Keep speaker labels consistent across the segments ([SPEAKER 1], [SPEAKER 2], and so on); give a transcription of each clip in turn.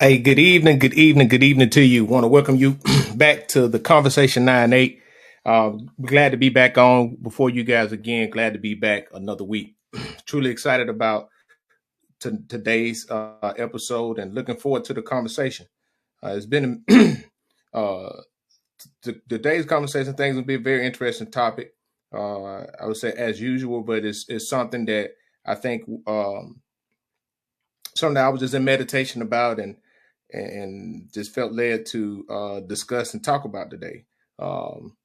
[SPEAKER 1] Hey, good evening, good evening, good evening to you. Want to welcome you back to the Conversation 9-8. Glad to be back on before you guys again. Glad to be back another week. Truly excited about today's episode and looking forward to the conversation. It's been uh, today's conversation. Things will be a very interesting topic. I would say as usual, but it's something that I think something that I was just in meditation about and just felt led to discuss and talk about today. Um,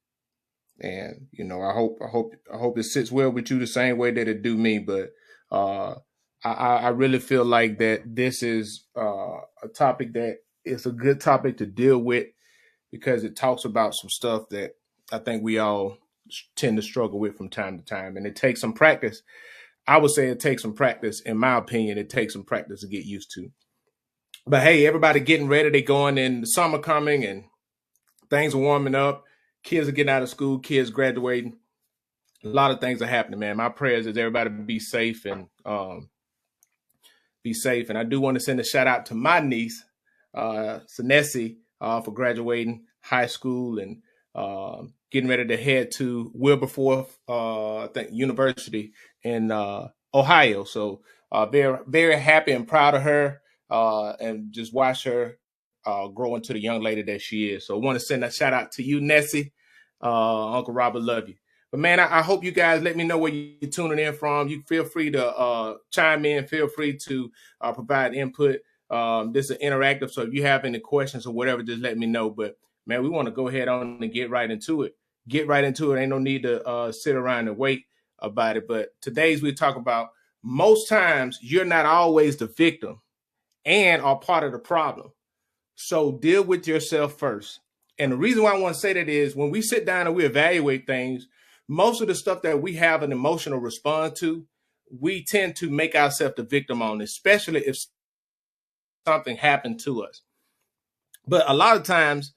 [SPEAKER 1] and I hope it sits well with you the same way that it do me. But uh, I really feel like that this is a topic that is a good topic to deal with because it talks about some stuff that I think we all tend to struggle with from time to time, and it takes some practice. I would say it takes some practice. In my opinion, it takes some practice to get used to. But hey, everybody getting ready. They going in the summer coming and things are warming up. Kids are getting out of school. Kids graduating. A lot of things are happening, man. My prayers is everybody be safe and be safe. And I do want to send a shout out to my niece, Senesi, for graduating high school and getting ready to head to Wilberforce, I think, University in Ohio. So very, very happy and proud of her and just watch her grow into the young lady that she is. So I want to send a shout out to you, Nessie. Uncle Robert, love you. But man, I hope you guys let me know where you're tuning in from. You feel free to chime in. Feel free to provide input. This is interactive, so if you have any questions or whatever, just let me know. But man, we want to go ahead on and get right into it. Get right into it. Ain't no need to sit around and wait about it. But today's we talk about most times you're not always the victim and are part of the problem. So deal with yourself first. And the reason why I want to say that is when we sit down and we evaluate things, most of the stuff that we have an emotional response to, we tend to make ourselves the victim on, especially if something happened to us. But a lot of times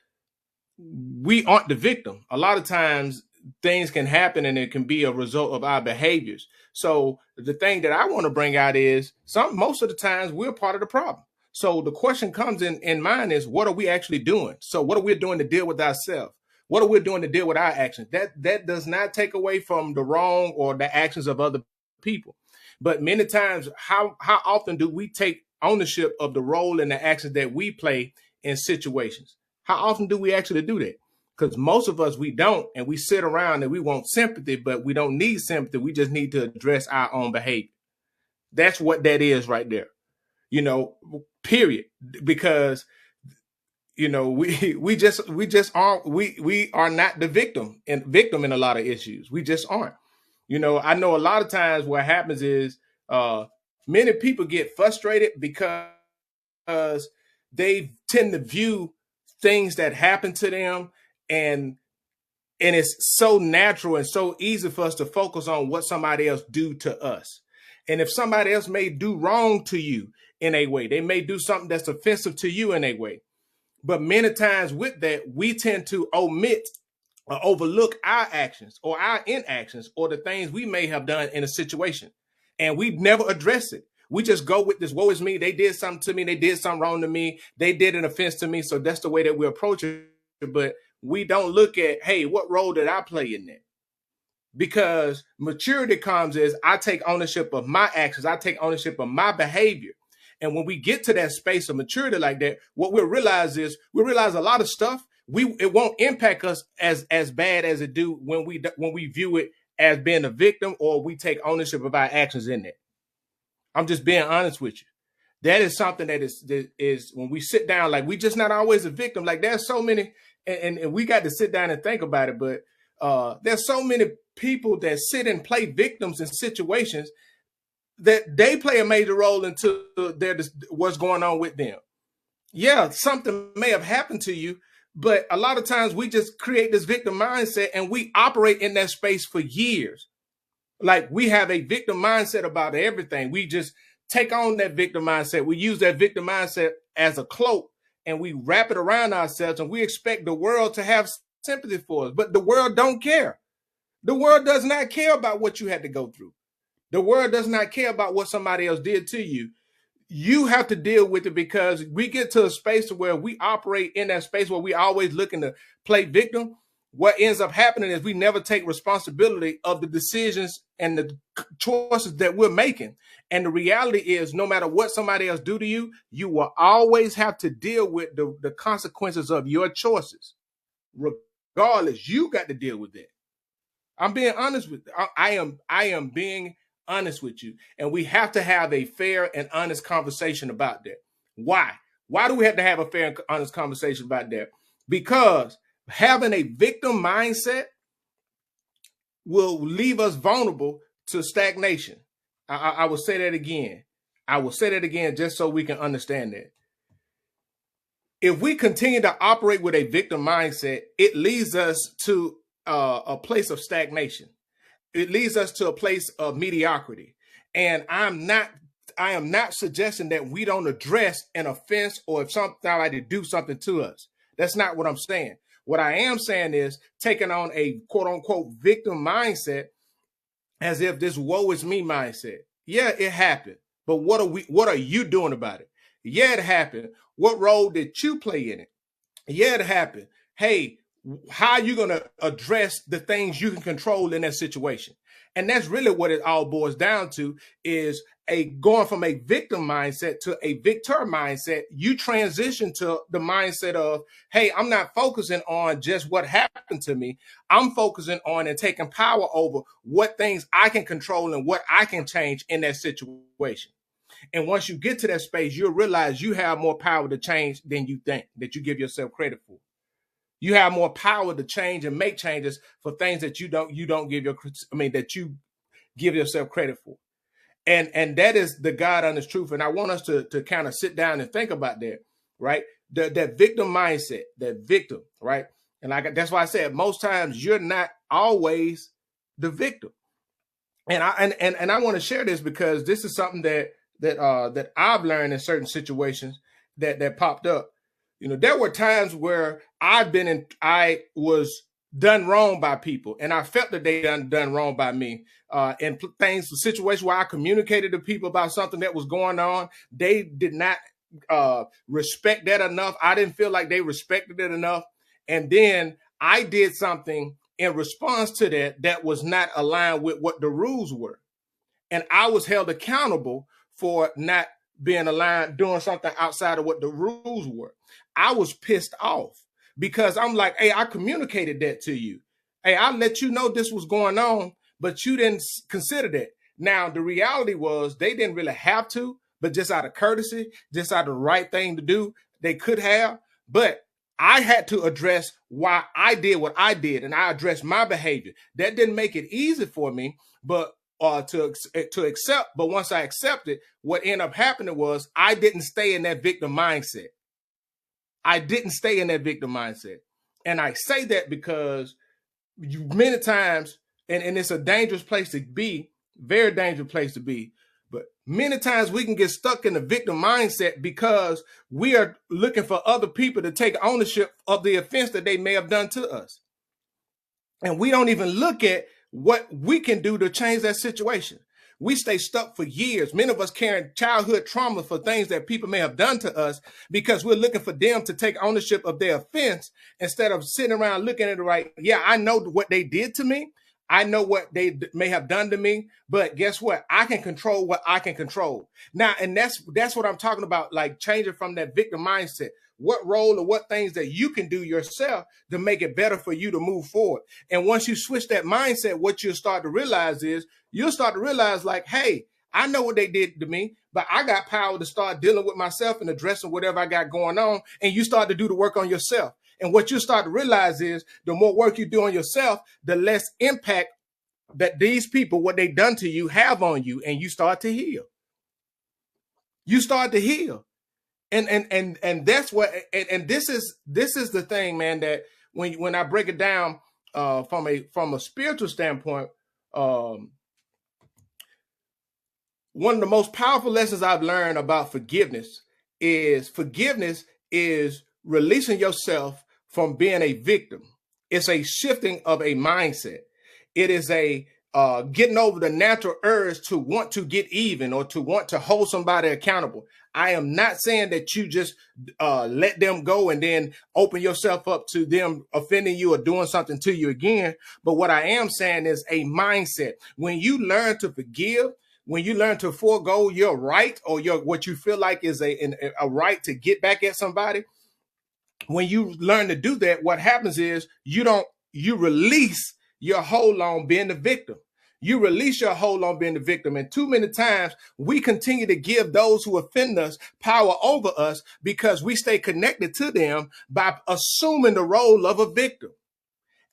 [SPEAKER 1] we aren't the victim. A lot of times things can happen and it can be a result of our behaviors. So the thing that I want to bring out is most of the times we're part of the problem. So the question comes in mind is, what are we actually doing? So what are we doing to deal with ourselves? What are we doing to deal with our actions? That does not take away from the wrong or the actions of other people. But many times, how often do we take ownership of the role and the actions that we play in situations? How often do we actually do that? Because most of us, we don't, and we sit around and we want sympathy, but we don't need sympathy. We just need to address our own behavior. That's what that is right there. Period. Because we are not the victim in a lot of issues. We just aren't. I know a lot of times what happens is many people get frustrated because they tend to view things that happen to them and it's so natural and so easy for us to focus on what somebody else do to us. And if somebody else may do wrong to you in a way, they may do something that's offensive to you in a way. But many times with that, we tend to omit or overlook our actions or our inactions or the things we may have done in a situation. And we never address it. We just go with this, woe is me. They did something to me. They did something wrong to me. They did an offense to me. So that's the way that we approach it. But we don't look at, hey, what role did I play in that? Because maturity comes as I take ownership of my actions. I take ownership of my behavior. And when we get to that space of maturity like that, what we'll realize is we realize a lot of stuff. It won't impact us as bad as it do when we view it as being a victim or we take ownership of our actions in it. I'm just being honest with you. That is something that is when we sit down, like we just not always a victim. Like there's so many, and we got to sit down and think about it. But there's so many people that sit and play victims in situations that they play a major role into what's going on with them. Yeah, something may have happened to you, but a lot of times we just create this victim mindset and we operate in that space for years. Like we have a victim mindset about everything. We just take on that victim mindset. We use that victim mindset as a cloak and we wrap it around ourselves and we expect the world to have sympathy for us. But the world don't care. The world does not care about what you had to go through. The world does not care about what somebody else did to you. you have to deal with it, because we get to a space where we operate in that space where we always looking to play victim. What ends up happening is we never take responsibility of the decisions and the choices that we're making. And the reality is, no matter what somebody else do to you, you will always have to deal with the consequences of your choices. Regardless, you got to deal with it. I'm being honest with I am being honest with you. And we have to have a fair and honest conversation about that. Why? Why do we have to have a fair and honest conversation about that? Because having a victim mindset will leave us vulnerable to stagnation. I will say that again. I will say that again just so we can understand that. If we continue to operate with a victim mindset, it leads us to a place of stagnation. It leads us to a place of mediocrity. And I am not suggesting that we don't address an offense or if somebody do something to us. That's not what I'm saying. What I am saying is taking on a quote unquote victim mindset as if this woe is me mindset. Yeah, it happened. But what are you doing about it? Yeah, it happened. What role did you play in it? Yeah, it happened. Hey, how are you going to address the things you can control in that situation? And that's really what it all boils down to, is going from a victim mindset to a victor mindset. You transition to the mindset of, hey, I'm not focusing on just what happened to me. I'm focusing on and taking power over what things I can control and what I can change in that situation. And once you get to that space, you'll realize you have more power to change than you think, that you give yourself credit for. You have more power to change and make changes for things that that you give yourself credit for. And that is the God honest truth. And I want us to kind of sit down and think about that, right? That victim mindset, that victim, right? And that's why I said most times you're not always the victim. And I want to share this because this is something that I've learned in certain situations that popped up. You know, there were times where I was done wrong by people, and I felt that they done wrong by me. And situations where I communicated to people about something that was going on, they did not respect that enough. I didn't feel like they respected it enough. And then I did something in response to that was not aligned with what the rules were. And I was held accountable for not being aligned, doing something outside of what the rules were. I was pissed off because I'm like, hey, I communicated that to you. Hey, I let you know this was going on, but you didn't consider that. Now, the reality was they didn't really have to, but just out of courtesy, just out of the right thing to do, they could have. But I had to address why I did what I did, and I addressed my behavior. That didn't make it easy for me, but to accept. But once I accepted, what ended up happening was I didn't stay in that victim mindset. I didn't stay in that victim mindset. And I say that because many times, and it's a dangerous place to be, very dangerous place to be, but many times we can get stuck in the victim mindset because we are looking for other people to take ownership of the offense that they may have done to us. And we don't even look at what we can do to change that situation. We stay stuck for years. Many of us carrying childhood trauma for things that people may have done to us because we're looking for them to take ownership of their offense instead of sitting around looking at it right. Yeah, I know what they did to me. I know what they may have done to me, but guess what? I can control what I can control. Now, and that's what I'm talking about, like changing from that victim mindset. What role or what things that you can do yourself to make it better for you to move forward. And once you switch that mindset, what you'll start to realize is you'll start to realize like, hey, I know what they did to me, but I got power to start dealing with myself and addressing whatever I got going on. And you start to do the work on yourself. And what you start to realize is the more work you do on yourself, the less impact that these people, what they done to you, have on you. And you start to heal. You start to heal. And that's what, and this is the thing, man, that when I break it down from a spiritual standpoint, one of the most powerful lessons I've learned about forgiveness is releasing yourself from being a victim. It's a shifting of a mindset. It is a getting over the natural urge to want to get even or to want to hold somebody accountable. I am not saying that you just let them go and then open yourself up to them offending you or doing something to you again. But what I am saying is a mindset. When you learn to forgive, when you learn to forego your right or your what you feel like is a right to get back at somebody, when you learn to do that, what happens is you release your hold on being the victim. You release your hold on being the victim. And too many times we continue to give those who offend us power over us because we stay connected to them by assuming the role of a victim.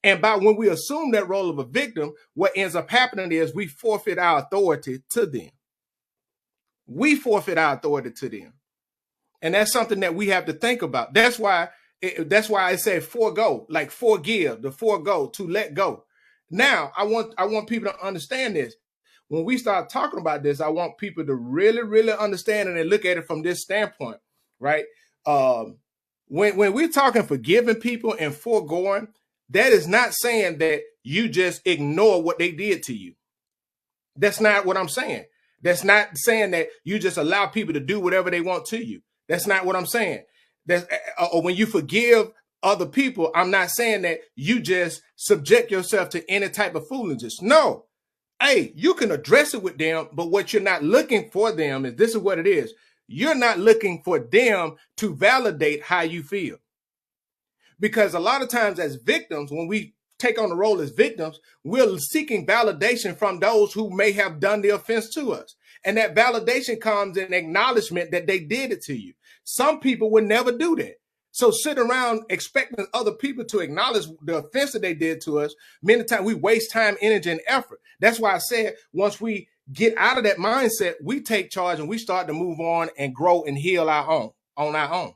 [SPEAKER 1] And by when we assume that role of a victim, what ends up happening is we forfeit our authority to them. We forfeit our authority to them. And that's something that we have to think about. That's why I say forego, like forgive, to forego, to let go. Now, I want people to understand this. When we start talking about this, I want people to really, really understand it and look at it from this standpoint, right? When we're talking forgiving people and foregoing, that is not saying that you just ignore what they did to you. That's not what I'm saying. That's not saying that you just allow people to do whatever they want to you. That's not what I'm saying. Or when you forgive other people, I'm not saying that you just subject yourself to any type of foolishness. No. Hey, you can address it with them, but what you're not looking for them is, this is what it is. You're not looking for them to validate how you feel. Because a lot of times as victims, when we take on the role as victims, we're seeking validation from those who may have done the offense to us. And that validation comes in acknowledgement that they did it to you. Some people would never do that. So sit around expecting other people to acknowledge the offense that they did to us. Many times we waste time, energy, and effort. That's why I said once we get out of that mindset, we take charge and we start to move on and grow and heal on our own.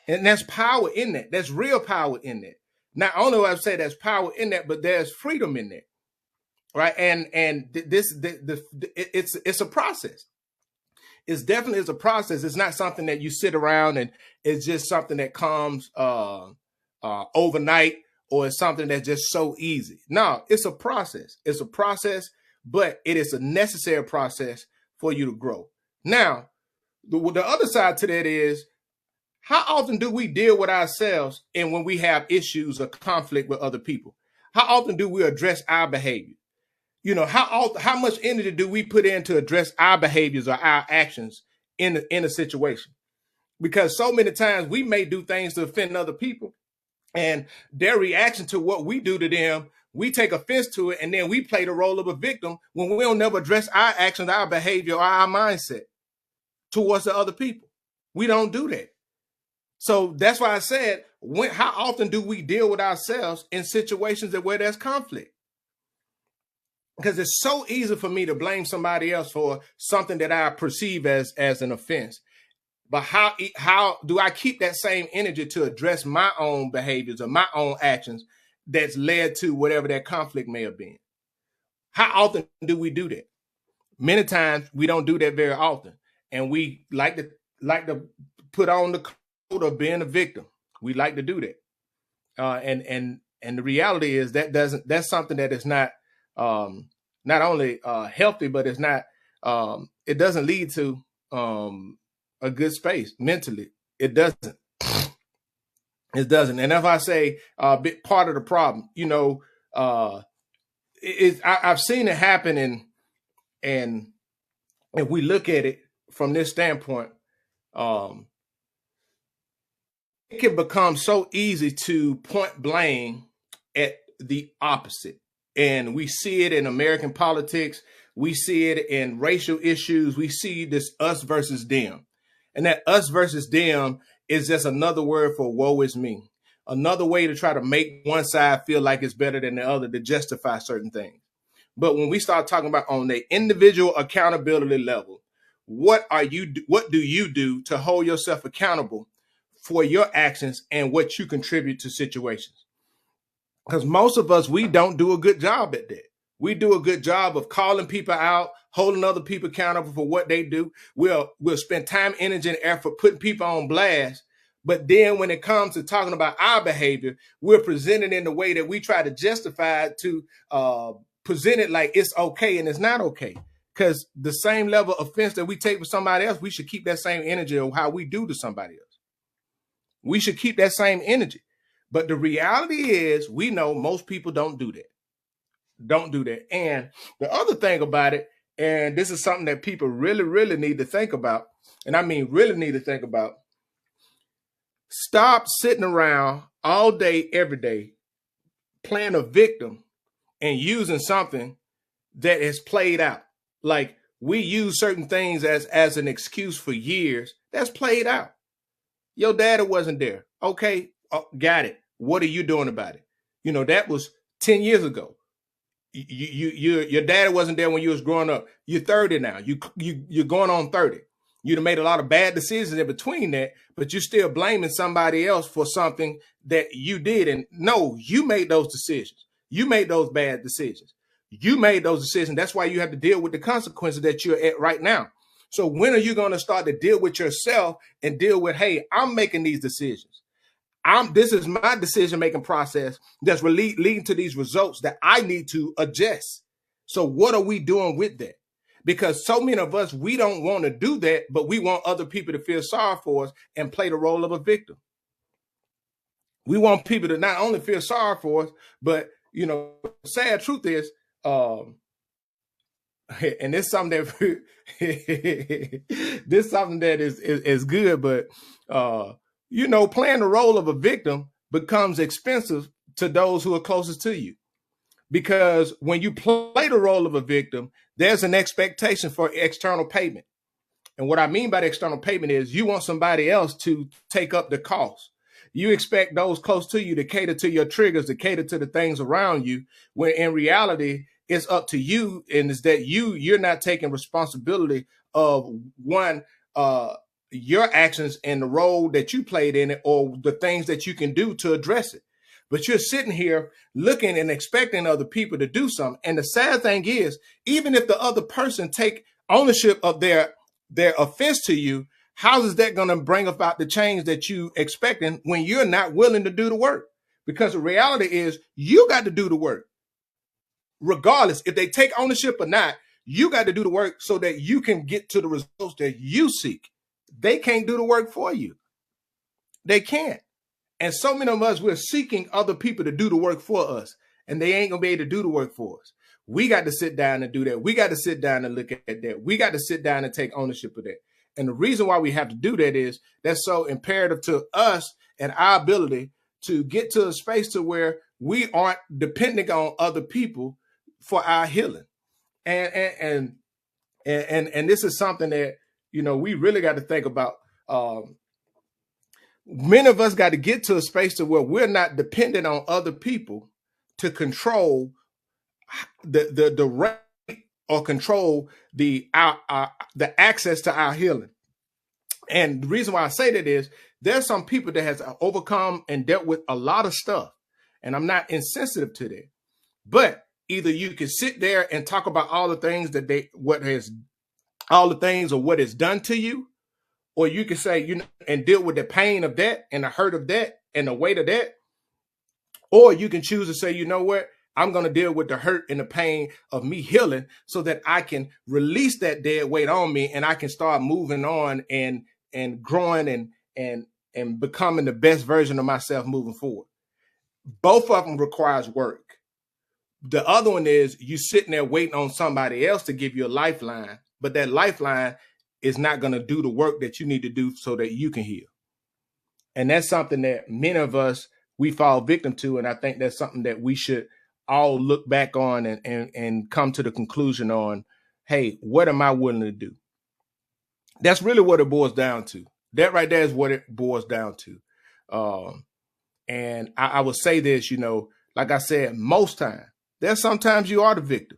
[SPEAKER 1] And that's power in that. That's real power in that. Not only do I say there's power in that, but there's freedom in that, right? And it's a process. It's definitely a process. It's not something that you sit around and it's just something that comes overnight, or it's something that's just so easy. No, it's a process. It's a process, but it is a necessary process for you to grow. Now, the other side to that is, how often do we deal with ourselves and when we have issues or conflict with other people? How often do we address our behavior? You know, how much energy do we put in to address our behaviors or our actions in a situation? Because so many times we may do things to offend other people, and their reaction to what we do to them, we take offense to it, and then we play the role of a victim when we don't never address our actions, our behavior, or our mindset towards the other people. We don't do that. So that's why I said, how often do we deal with ourselves in situations where there's conflict? Because it's so easy for me to blame somebody else for something that I perceive as an offense. But how do I keep that same energy to address my own behaviors or my own actions that's led to whatever that conflict may have been? How often do we do that? Many times we don't do that very often. And we like to put on the code of being a victim. We like to do that. And the reality is that's something that is not only healthy, but it's not, it doesn't lead to a good space mentally. It doesn't. It doesn't. And if I say bit part of the problem, you know, I've seen it happen, and if we look at it from this standpoint, it can become so easy to point blame at the opposite. And we see it in American politics. We see it in racial issues. We see this us versus them. And that us versus them is just another word for woe is me. Another way to try to make one side feel like it's better than the other to justify certain things. But when we start talking about on the individual accountability level, what do you do to hold yourself accountable for your actions and what you contribute to situations? Because most of us, we don't do a good job at that. We do a good job of calling people out, holding other people accountable for what they do. We'll spend time, energy, and effort putting people on blast. But then when it comes to talking about our behavior, we're presented in the way that we try to justify it to present it like it's okay, and it's not okay. Because the same level of offense that we take with somebody else, we should keep that same energy of how we do to somebody else. We should keep that same energy. But the reality is, we know most people don't do that. Don't do that. And the other thing about it, and this is something that people really, really need to think about, and I mean really need to think about, stop sitting around all day, every day, playing a victim and using something that has played out. Like, we use certain things as an excuse for years. That's played out. Your daddy wasn't there. Okay, got it. What are you doing about it? You know, that was 10 years ago. Your daddy wasn't there when you was growing up. You're 30 now. You're going on 30. You'd have made a lot of bad decisions in between that, but you're still blaming somebody else for something that you did. And no, you made those decisions. You made those bad decisions. You made those decisions. That's why you have to deal with the consequences that you're at right now. So when are you going to start to deal with yourself and deal with, hey, I'm making these decisions. This is my decision-making process that's leading to these results that I need to adjust. So what are we doing with that? Because so many of us, we don't want to do that, but we want other people to feel sorry for us and play the role of a victim. We want people to not only feel sorry for us, but, you know, the sad truth is, and it's something that this something that is good, but you know, playing the role of a victim becomes expensive to those who are closest to you. Because when you play the role of a victim, there's an expectation for external payment. And what I mean by the external payment is you want somebody else to take up the cost. You expect those close to you to cater to your triggers, to cater to the things around you, when in reality, it's up to you. And it's that you're not taking responsibility of one, your actions and the role that you played in it, or the things that you can do to address it. But you're sitting here looking and expecting other people to do something. And the sad thing is, even if the other person take ownership of their offense to you, how is that going to bring about the change that you expecting when you're not willing to do the work? Because the reality is, you got to do the work. Regardless, if they take ownership or not, you got to do the work so that you can get to the results that you seek. They can't do the work for you. They can't. And so many of us, we're seeking other people to do the work for us, and they ain't going to be able to do the work for us. We got to sit down and do that. We got to sit down and look at that. We got to sit down and take ownership of that. And the reason why we have to do that is that's so imperative to us and our ability to get to a space to where we aren't depending on other people for our healing. And this is something that, you know, we really got to think about. Many of us got to get to a space to where we're not dependent on other people to control the rate or control the access to our healing. And the reason why I say that is there's some people that has overcome and dealt with a lot of stuff, and I'm not insensitive to that. But either you can sit there and talk about all the things that what is done to you, or you can say, you know, and deal with the pain of that and the hurt of that and the weight of that. Or you can choose to say, you know what, I'm going to deal with the hurt and the pain of me healing so that I can release that dead weight on me and I can start moving on and growing and becoming the best version of myself moving forward. Both of them requires work. The other one is you sitting there waiting on somebody else to give you a lifeline, but that lifeline is not going to do the work that you need to do so that you can heal. And that's something that many of us, we fall victim to. And I think that's something that we should all look back on and come to the conclusion on, hey, what am I willing to do? That's really what it boils down to. That right there is what it boils down to. And I would say this, you know, like I said, most time, there's sometimes you are the victim,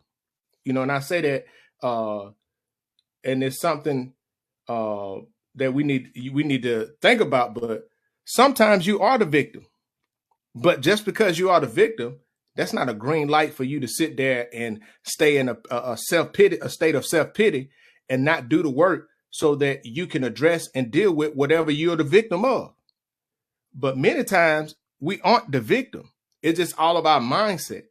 [SPEAKER 1] you know, and I say that, and it's something that we need to think about, but sometimes you are the victim. But just because you are the victim, that's not a green light for you to sit there and stay in a state of self-pity and not do the work so that you can address and deal with whatever you're the victim of. But many times we aren't the victim. It's just all about mindset.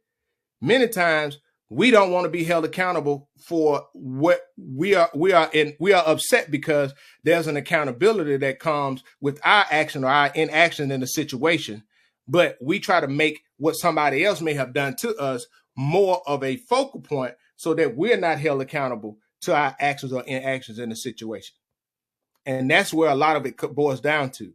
[SPEAKER 1] Many times We don't want to be held accountable for what we are upset because there's an accountability that comes with our action or our inaction in the situation. But we try to make what somebody else may have done to us more of a focal point so that we're not held accountable to our actions or inactions in the situation. And that's where a lot of it boils down to.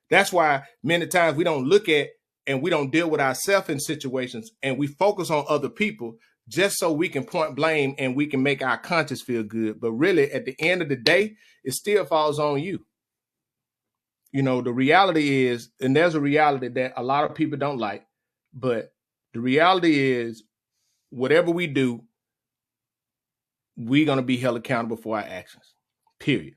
[SPEAKER 1] That's why many times we don't look at and we don't deal with ourselves in situations, and we focus on other people just so we can point blame and we can make our conscience feel good. But really, at the end of the day, it still falls on you. You know, the reality is, and there's a reality that a lot of people don't like, but the reality is whatever we do, we're going to be held accountable for our actions, period.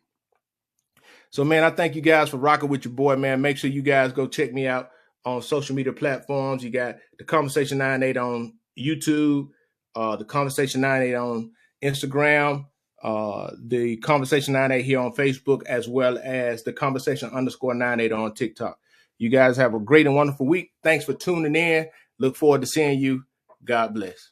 [SPEAKER 1] So, man, I thank you guys for rocking with your boy, man. Make sure you guys go check me out on social media platforms. You got the Conversation 98 on YouTube, the Conversation 98 on Instagram, the Conversation 98 here on Facebook, as well as the Conversation _98 on TikTok. You guys have a great and wonderful week. Thanks for tuning in. Look forward to seeing you. God bless.